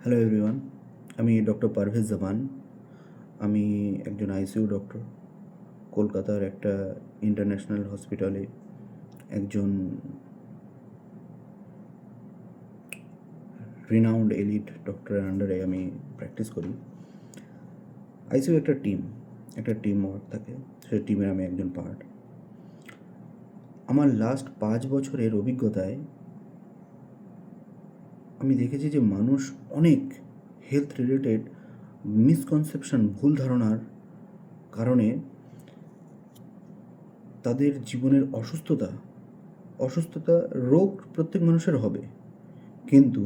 Hello everyone, আমি doctor Parvez জামান। আমি একজন আইসিইউ ডক্টর। কলকাতার একটা ইন্টারন্যাশনাল হসপিটালে একজন রিনাউন্ড এলিট ডক্টরের আন্ডারে আমি প্র্যাকটিস করি। আইসিইউ একটা টিম ওয়ার্ক থাকে, সেই টিমের আমি একজন পার্ট। আমার লাস্ট 5 বছরের অভিজ্ঞতায় আমি দেখেছি যে মানুষ অনেক হেলথ রিলেটেড মিসকনসেপশন, ভুল ধারণার কারণে তাদের জীবনের অসুস্থতা রোগ প্রত্যেক মানুষের হবে, কিন্তু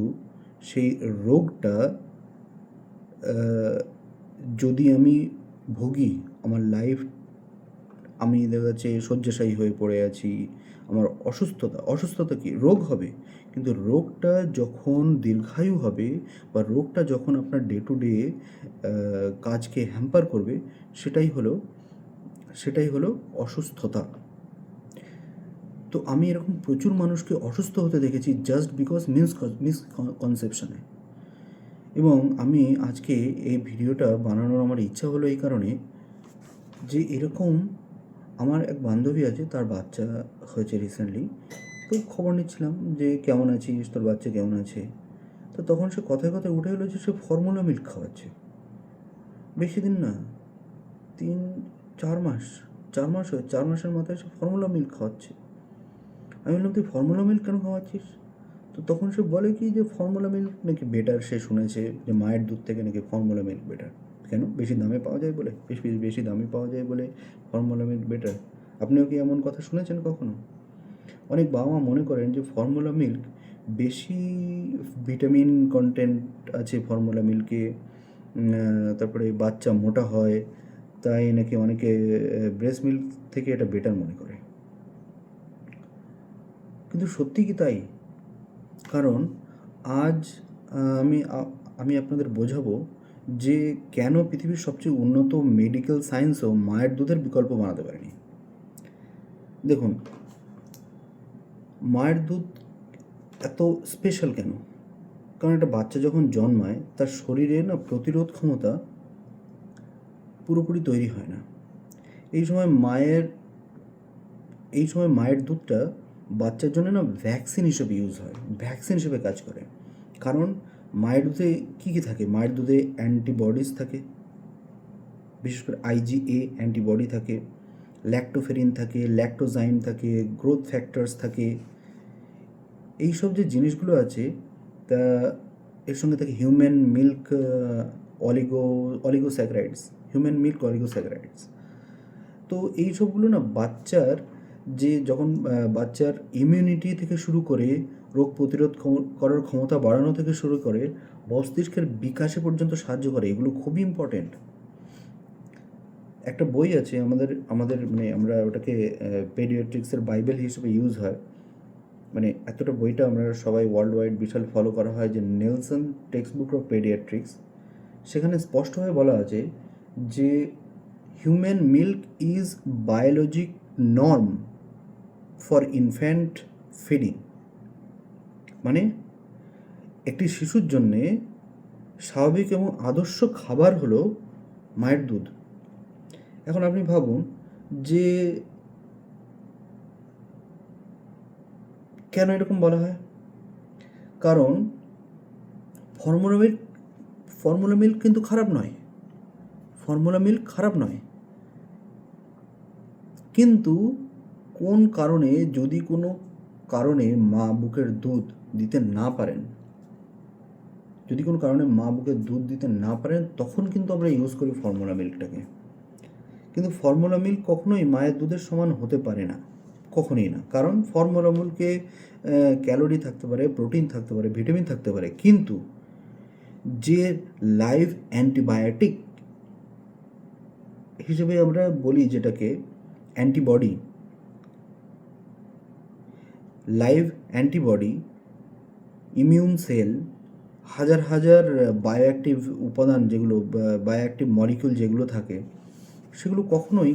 সেই রোগটা যদি আমি ভুগি, আমার লাইফ, আমি দেখা যাচ্ছে শয্যাশায়ী হয়ে পড়ে আছি, আমার অসুস্থতা কি রোগ হবে, কিন্তু রোগটা যখন দীর্ঘায়ু হবে বা রোগটা যখন আপনার ডে টু ডে কাজকে হ্যাম্পার করবে, সেটাই হলো অসুস্থতা। তো আমি এরকম প্রচুর মানুষকে অসুস্থ হতে দেখেছি জাস্ট বিকজ মিসকনসেপশনে। এবং আমি আজকে এই ভিডিওটা বানানোর আমার ইচ্ছা হলো এই কারণে যে এরকম আমার এক বান্ধবী আছে, তার বাচ্চা হয়েছে রিসেন্টলি। তো খবর নিচ্ছিলাম যে কেমন আছিস, তোর বাচ্চা কেমন আছে। তো তখন সে কথায় কথায় উঠে এলো যে সে ফর্মুলা মিল্ক খাওয়াচ্ছে। বেশি দিন না, 3-4 মাস, 4 মাসের মাথায় সে ফর্মুলা মিল্ক খাওয়াচ্ছে। আমি বললাম, তুই ফর্মুলা মিল্ক কেন খাওয়াচ্ছিস? তো তখন সে বলে কি যে ফর্মুলা মিল্ক নাকি বেটার, সে শুনেছে যে মায়ের দুধ থেকে নাকি ফর্মুলা মিল্ক বেটার। কেন? বেশি দামে পাওয়া যায় বলে, বেশি দামে পাওয়া যায় বলে ফর্মুলা মিল্ক বেটার। আপনিও কি এমন কথা শুনেছেন কখনো? অনেক বাবা মা মনে করেন যে ফর্মুলা মিল্ক বেশি ভিটামিন কন্টেন্ট আছে ফর্মুলা মিল্কে, তারপরে বাচ্চা মোটা হয়, তাই নাকি অনেকে ব্রেস্ট মিল্ক থেকে এটা বেটার মনে করে। কিন্তু সত্যি কি তাই? কারণ আজ আমি আপনাদের বোঝাবো যে কেন পৃথিবীর সবচেয়ে উন্নত মেডিকেল সায়েন্সও মায়ের দুধের বিকল্প বানাতে পারেনি। দেখুন, মায়ের দুধ এত স্পেশাল কেন? কারণ একটা বাচ্চা যখন জন্মায় তার শরীরে না প্রতিরোধ ক্ষমতা পুরোপুরি তৈরি হয় না। এই সময় মায়ের দুধটা বাচ্চার জন্য না ভ্যাকসিন হিসেবে কাজ করে। কারণ মায়ের দুধে কী কী থাকে? মায়ের দুধে অ্যান্টিবডিজ থাকে, বিশেষ করে IgA অ্যান্টিবডি থাকে, ল্যাক্টোফেরিন থাকে, ল্যাক্টোজাইম থাকে, গ্রোথ ফ্যাক্টরস থাকে। এইসব যে জিনিসগুলো আছে, তা এর সঙ্গে থাকে হিউম্যান মিল্ক অলিগোস্যাকারাইডস। তো এই সবগুলো না যখন বাচ্চার ইমিউনিটি থেকে শুরু করে রোগ প্রতিরোধ করার ক্ষমতা বাড়ানো থেকে শুরু করে মস্তিষ্কের বিকাশে পর্যন্ত সাহায্য করে। এগুলো খুবই ইম্পর্টেন্ট। একটা বই আছে আমাদের মানে আমরা ওটাকে পেডিয়াট্রিক্সের বাইবেল হিসেবে ইউজ হয়। মানে এতটা বইটা আমরা সবাই ওয়ার্ল্ড ওয়াইড বিশাল ফলো করা হয়, যে Nelson text book of paediatrics. সেখানে স্পষ্টভাবে বলা আছে যে human milk is biologic norm for infant feeding. মানে একটি শিশুর জন্যে স্বাভাবিক এবং আদর্শ খাবার হলো মায়ের দুধ। এখন আপনি ভাবুন যে কেন এরকম বলা হয়? কারণ ফর্মুলা মিল্ক কিন্তু খারাপ নয়, কিন্তু কোন কারণে, যদি কোনো কারণে মা বুকের দুধ দিতে না পারেন, তখন কিন্তু আমরা ইউজ করি ফর্মুলা মিল্কটাকে। কিন্তু ফর্মুলা মিল্ক কখনোই মায়ের দুধের সমান হতে পারে না, কখনোই না। কারণ ফর্মুলা মিল্কে ক্যালোরি থাকতে পারে, প্রোটিন থাকতে পারে, ভিটামিন থাকতে পারে, কিন্তু যে লাইভ অ্যান্টিবায়োটিক হিসেবে আমরা বলি যেটাকে লাইভ অ্যান্টিবডি, ইমিউন সেল, হাজার হাজার বায়োঅ্যাক্টিভ উপাদান, যেগুলো বায়োঅ্যাক্টিভ মলিকিউল যেগুলো থাকে, সেগুলো কখনোই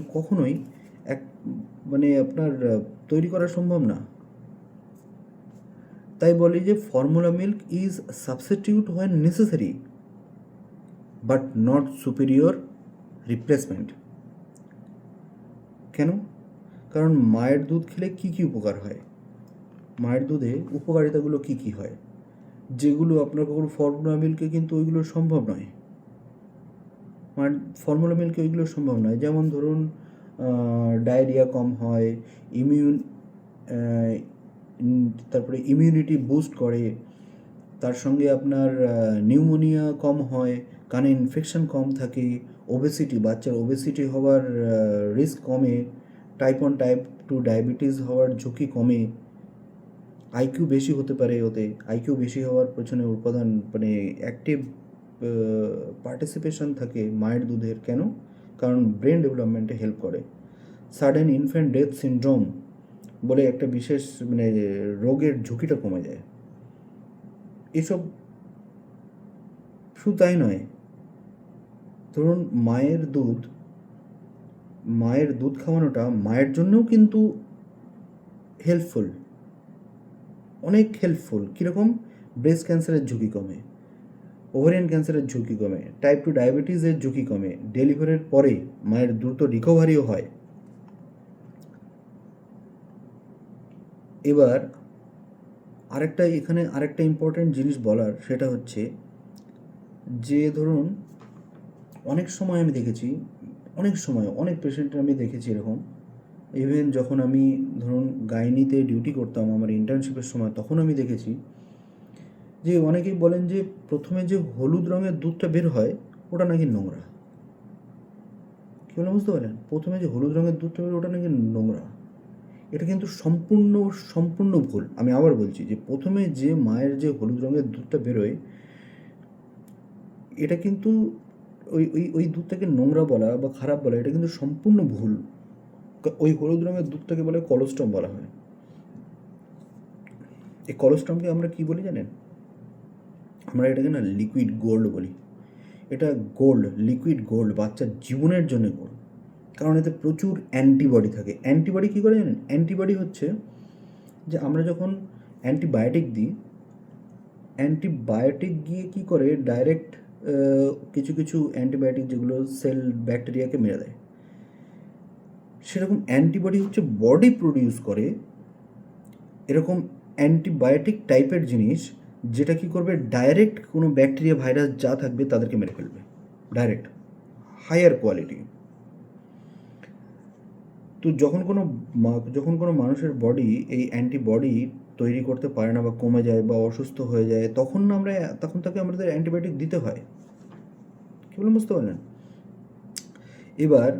আপনার তৈরি করা সম্ভব না। তাই বলি যে formula milk is substitute when necessary but not superior replacement. কেন? কারণ মায়ের দুধ খেলে কী কী উপকার হয়, মায়ের দুধে উপকারিতাগুলো কী কী হয়, যেগুলো আপনার কখনো ফর্মুলা মিল্কে কিন্তু ওইগুলো সম্ভব নয়। মায়ের ফর্মুলা মিল্কে ওইগুলো সম্ভব নয়। যেমন ধরুন ডায়রিয়া কম হয়, তারপরে ইমিউনিটি বুস্ট করে, তার সঙ্গে আপনার নিউমোনিয়া কম হয়, কানে ইনফেকশন কম থাকে, ওবেসিটি, বাচ্চার ওবেসিটি হওয়ার রিস্ক কমে, টাইপ 1 টাইপ 2 ডায়াবেটিস হওয়ার ঝুঁকি কমে, আইকিউ বেশি হতে পারে ওতে। আইকিউ বেশি হওয়ার পেছনে উপাদান মানে অ্যাক্টিভ পার্টিসিপেশন থাকে মায়ের দুধের। কেন? কারণ ব্রেন ডেভেলপমেন্টে হেল্প করে। সাডেন ইনফ্যান্ট ডেথ সিনড্রোম বলে একটা বিশেষ মানে রোগের ঝুঁকিটা কমে যায়। এসব শুধু তাই নয়, ধরুন মায়ের দুধ খাওয়ানোটা মায়ের জন্যও কিন্তু হেল্পফুল, অনেক হেল্পফুল। কীরকম? ব্রেস্ট ক্যান্সারের ঝুঁকি কমে, ওভারিয়ান ক্যান্সারের ঝুঁকি কমে, টাইপ 2 ডায়াবেটিসের ঝুঁকি কমে, ডেলিভারির পরে মায়ের দ্রুত রিকভারিও হয়। এবার আরেকটা ইম্পর্ট্যান্ট জিনিস বলার, সেটা হচ্ছে যে ধরুন অনেক সময় আমি দেখেছি, অনেক পেশেন্টের আমি দেখেছি এরকম, ইভেন যখন আমি ধরুন গাইনিতে ডিউটি করতাম আমার ইন্টার্নশিপের সময়, তখন আমি দেখেছি যে অনেকেই বলেন যে প্রথমে যে হলুদ রঙের দুধটা বের হয় ওটা নাকি নোংরা। কী বলে বুঝতে পারলেন? প্রথমে যে হলুদ রঙের দুধটা বের ওটা নাকি নোংরা। এটা কিন্তু সম্পূর্ণ ভুল। আমি আবার বলছি যে প্রথমে যে মায়ের যে হলুদ রঙের দুধটা বেরোয়, এটা কিন্তু ওই দুধটাকে নোংরা বলা বা খারাপ বলা এটা কিন্তু সম্পূর্ণ ভুল। ওই হলুদ রঙের দুধটাকে বলে কলোস্ট্রাম বলা হয়। এই কলোস্ট্রামকে আমরা কি বলি জানেন? আমরা এটাকে না লিকুইড গোল্ড বলি। এটা গোল্ড, লিকুইড গোল্ড, বাচ্চার জীবনের জন্য গোল্ড। কারণ এতে প্রচুর অ্যান্টিবডি থাকে। অ্যান্টিবডি কী করে জানেন? অ্যান্টিবডি হচ্ছে যে আমরা যখন অ্যান্টিবায়োটিক দিই, অ্যান্টিবায়োটিক গিয়ে কী করে ডাইরেক্ট কিছু অ্যান্টিবায়োটিক যেগুলো সেল ব্যাকটেরিয়াকে মেরে দেয়, সেরকম অ্যান্টিবডি হচ্ছে বডি প্রডিউস করে এরকম অ্যান্টিবায়োটিক টাইপের জিনিস, যেটা কী করবে ডাইরেক্ট কোনো ব্যাকটেরিয়া ভাইরাস যা থাকবে তাদেরকে মেরে ফেলবে ডাইরেক্ট, হায়ার কোয়ালিটি। তো যখন কোনো মানুষের বডি এই অ্যান্টিবডি তৈরি করতে পারে না বা কমে যায় বা অসুস্থ হয়ে যায়, তখন তাকে আমাদের অ্যান্টিবায়োটিক দিতে হয়। কী বলে বুঝতে পারলেন? এবার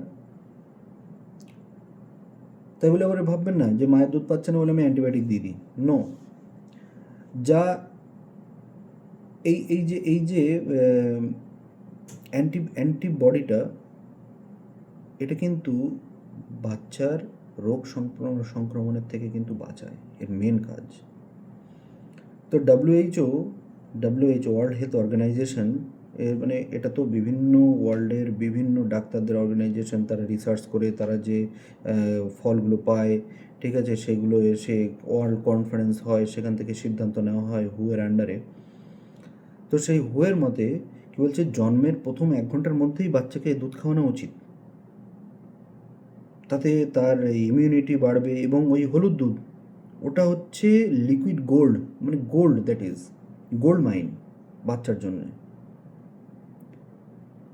তাই বলে আবার ভাববেন না যে মায়ের দুধ পাচ্ছে না বলে আমি অ্যান্টিবায়োটিক দিয়ে দিই। নো, যা এই যে অ্যান্টিবডিটা, এটা কিন্তু বাচ্চার রোগ সংক্রমণের থেকে কিন্তু বাঁচায়, এর মেন কাজ। তো WHO ওয়ার্ল্ড হেলথ অর্গানাইজেশন, এর মানে এটা তো বিভিন্ন ওয়ার্ল্ডের বিভিন্ন ডাক্তারদের অর্গানাইজেশন, তারা রিসার্চ করে তারা যে ফলগুলো পায়, ঠিক আছে, সেগুলো এসে ওয়ার্ল্ড কনফারেন্স হয়, সেখান থেকে সিদ্ধান্ত নেওয়া হয় হুয়ের আন্ডারে। তো সেই হুয়ের মতে কী বলছে, জন্মের প্রথম 1 ঘন্টার মধ্যেই বাচ্চাকে দুধ খাওয়ানো উচিত, তাতে তার ইমিউনিটি বাড়বে। এবং ওই হলুদ দুধ, ওটা হচ্ছে লিকুইড গোল্ড, মানে gold, that is gold mine বাচ্চার জন্য।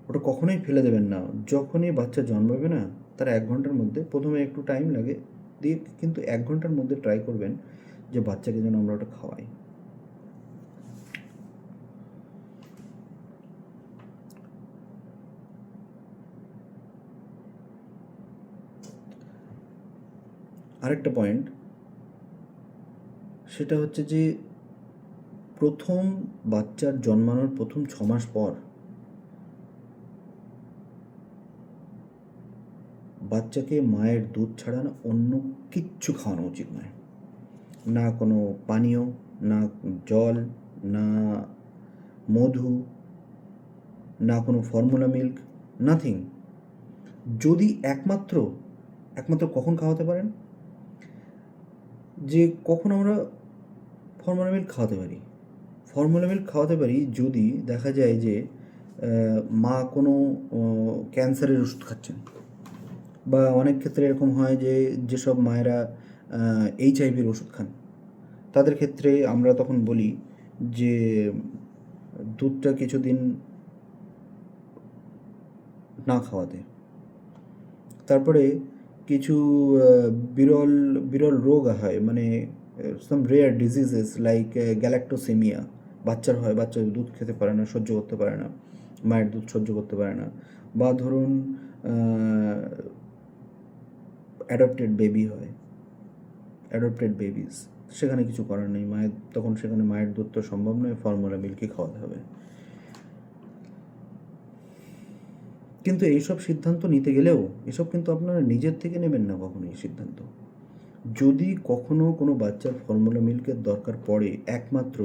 ওটা কখনোই ফেলে দেবেন না। যখনই বাচ্চা জন্মাবে না, তার 1 ঘন্টার মধ্যে, প্রথমে একটু টাইম লাগে দিয়ে, কিন্তু 1 ঘন্টার মধ্যে ট্রাই করবেন যে বাচ্চাকে যেন আমরা ওটা খাওয়াই। আরেকটা পয়েন্ট, সেটা হচ্ছে যে প্রথম বাচ্চার জন্মানোর প্রথম 6 মাস পর বাচ্চাকে মায়ের দুধ ছাড়া না অন্য কিচ্ছু খাওয়ানো উচিত নয়। না কোনো পানীয়, না জল, না মধু, না কোনো ফর্মুলা মিল্ক, নাথিং। যদি একমাত্র কখন খাওয়াতে পারেন, যে কখন আমরা ফর্মুলা মিল্ক খাওয়াতে পারি। ফর্মুলা মিল্ক খাওয়াতে পারি যদি দেখা যায় যে মা কোনো ক্যান্সারের ওষুধ খাচ্ছেন, বা অনেক ক্ষেত্রে এরকম হয় যে যেসব মায়েরা এইচআইভির ওষুধ খান, তাদের ক্ষেত্রে আমরা তখন বলি যে দুধটা কিছুদিন না খাওয়াতে। তারপরে কিছু বিরল বিরল রোগ হয়, মানে সাম রেয়ার ডিজিজেস লাইক গ্যালাক্টোসেমিয়া বাচ্চার হয়, বাচ্চা দুধ খেতে পারে না, সহ্য করতে পারে না, মায়ের দুধ সহ্য করতে পারে না, বা ধরুন অ্যাডপ্টেড বেবি হয়, অ্যাডপ্টেড বেবিস, সেখানে কিছু করার নেই, মায়ের তখন সেখানে মায়ের দুধ তো সম্ভব নয়, ফর্মুলা মিল্কই খাওয়াতে হবে। কিন্তু এইসব সিদ্ধান্ত নিতে গেলেও এসব কিন্তু আপনারা নিজের থেকে নেবেন না কখনো এই সিদ্ধান্ত। যদি কখনো কোনো বাচ্চার ফর্মুলা মিল্কের দরকার পড়ে, একমাত্র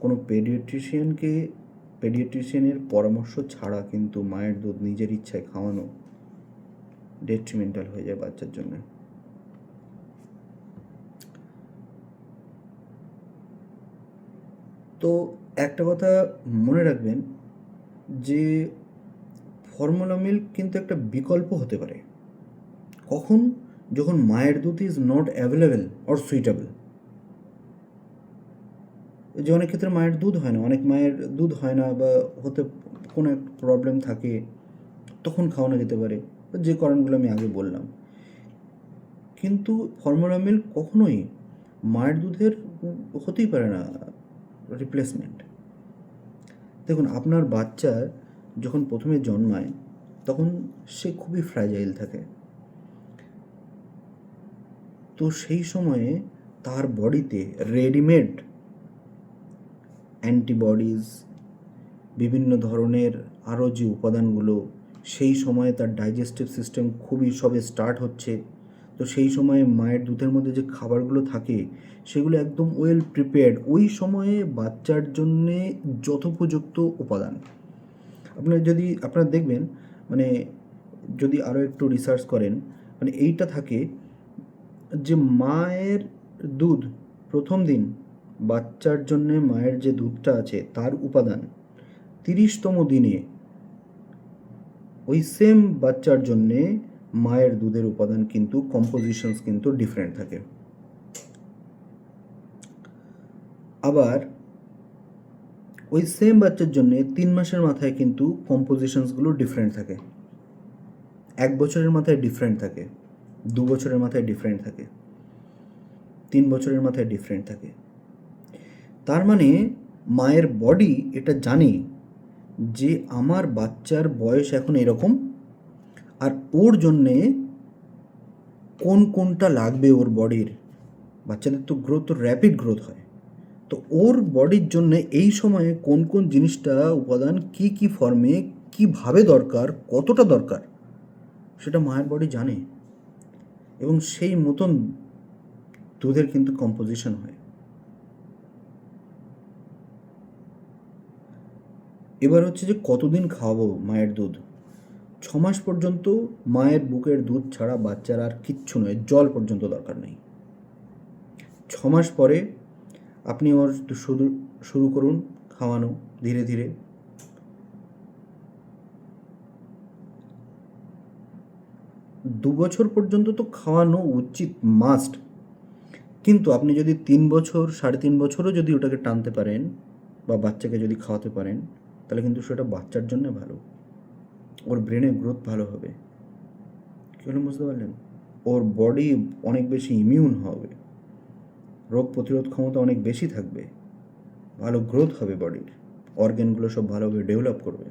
কোনো পেডিয়াট্রিশিয়ানের পরামর্শ ছাড়া কিন্তু মায়ের দুধ নিজের ইচ্ছায় খাওয়ানো ডেট্রিমেন্টাল হয়ে যায় বাচ্চার জন্য। তো একটা কথা মনে রাখবেন যে ফর্মুলা মিল্ক কিন্তু একটা বিকল্প হতে পারে। কখন? যখন মায়ের দুধ is not available or suitable. যে অনেক ক্ষেত্রে মায়ের দুধ হয় না, অনেক মায়ের দুধ হয় না বা হতে কোনো একটা প্রবলেম থাকে, তখন খাওয়ানো যেতে পারে, যে কারণগুলো আমি আগে বললাম। কিন্তু ফর্মুলা মিল্ক কখনোই মায়ের দুধের হতেই পারে না রিপ্লেসমেন্ট। দেখুন, আপনার বাচ্চা যখন প্রথমে জন্মায় তখন সে খুবই ফ্র্যাজাইল থাকে, তো সেই সময়ে তার বডিতে রেডিমেড অ্যান্টিবডিজ, বিভিন্ন ধরনের আরও যে উপাদানগুলো, সেই সময়ে তার ডাইজেস্টিভ সিস্টেম খুবই সবে স্টার্ট হচ্ছে, তো সেই সময়ে মায়ের দুধের মধ্যে যে খাবারগুলো থাকে সেগুলো একদম ওয়েল প্রিপেয়ার্ড, ওই সময়ে বাচ্চার জন্যে যথোপযুক্ত উপাদান। আপনারা দেখবেন, মানে যদি আরও একটু রিসার্চ করেন, মানে এইটা থাকে যে মায়ের দুধ প্রথম দিন বাচ্চার জন্যে মায়ের যে দুধটা আছে তার উপাদান 30তম দিনে ওই সেম বাচ্চার জন্যে মায়ের দুধের উপাদান কিন্তু কম্পোজিশনস কিন্তু ডিফারেন্ট থাকে। আবার ওই সেম বাচ্চার জন্যে 3 মাসের মাথায় কিন্তু কম্পোজিশনসগুলো ডিফারেন্ট থাকে, 1 বছরের মাথায় ডিফারেন্ট থাকে, 2 বছরের মাথায় ডিফারেন্ট থাকে, 3 বছরের মাথায় ডিফারেন্ট থাকে। তার মানে মায়ের বডি এটা জানে যে আমার বাচ্চার বয়স এখন এরকম, আর ওর জন্যে কোনটা লাগবে ওর বডির। বাচ্চাদের তো গ্রোথ তো র্যাপিড গ্রোথ হয়, তো ওর বডির জন্য এই সময়ে কোন জিনিসটা উপাদান কি ফর্মে কিভাবে দরকার, কতটা দরকার, সেটা মায়ের বডি জানে, এবং সেই মতন দুধের কিন্তু কম্পোজিশন হয়। এবার হচ্ছে যে কতদিন খাওয়াবো মায়ের দুধ। 6 মাস পর্যন্ত মায়ের বুকের দুধ ছাড়া বাচ্চার আর কিচ্ছু নয়, জল পর্যন্ত দরকার নেই। 6 মাস পরে আপনি ওর শুরু করুন খাওয়ানো ধীরে ধীরে। 2 বছর পর্যন্ত তো খাওয়ানো উচিত, মাস্ট। কিন্তু আপনি যদি 3 বছর 3.5 বছরও যদি ওটাকে টানতে পারেন বা বাচ্চাকে যদি খাওয়াতে পারেন, তাহলে কিন্তু সেটা বাচ্চার জন্য ভালো, ওর ব্রেনের গ্রোথ ভালো হবে। কী হলো বুঝতে পারলেন? ওর বডি অনেক বেশি ইমিউন হবে, রোগ প্রতিরোধ ক্ষমতা অনেক বেশি থাকবে, ভালো গ্রোথ হবে বডির, অর্গ্যানগুলো সব ভালোভাবে ডেভেলপ করবে।